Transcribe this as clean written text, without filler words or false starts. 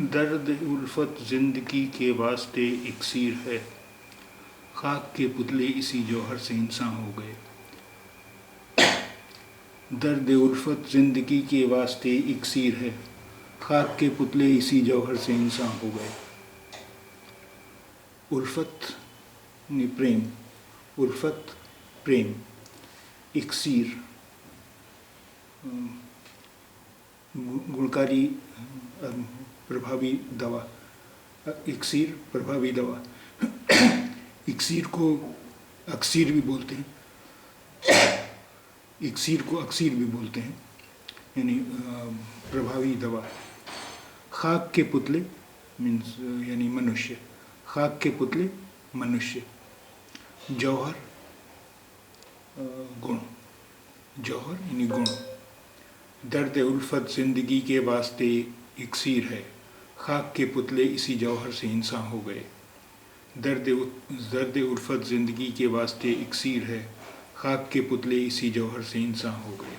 दर्द उल्फत ज़िंदगी के वास्ते इक्सीर है, खाक के पुतले इसी जौहर से इंसान हो गए। दर्द उल्फत ज़िंदगी के वास्ते इक्सीर है, खाक के पुतले इसी जौहर से इंसान हो गए। उल्फत ने प्रेम, उल्फत प्रेम, इक्सीर गुणकारी प्रभावी दवा, इक्सीर प्रभावी दवा। इक्सीर को अक्सीर भी बोलते हैं, इक्सीर को अक्सीर भी बोलते हैं, यानी प्रभावी दवा। खाक के पुतले मीन्स यानी मनुष्य, खाक के पुतले मनुष्य। जौहर गुण, जौहर यानी गुण। दर्द उल्फत ज़िंदगी के वास्ते इक्सीर है, खाक के पुतले इसी जौहर से इंसान हो गए। दर्द उल्फत ज़िंदगी के वास्ते इक्सीर है, खाक के पुतले इसी जौहर से इंसान हो गए।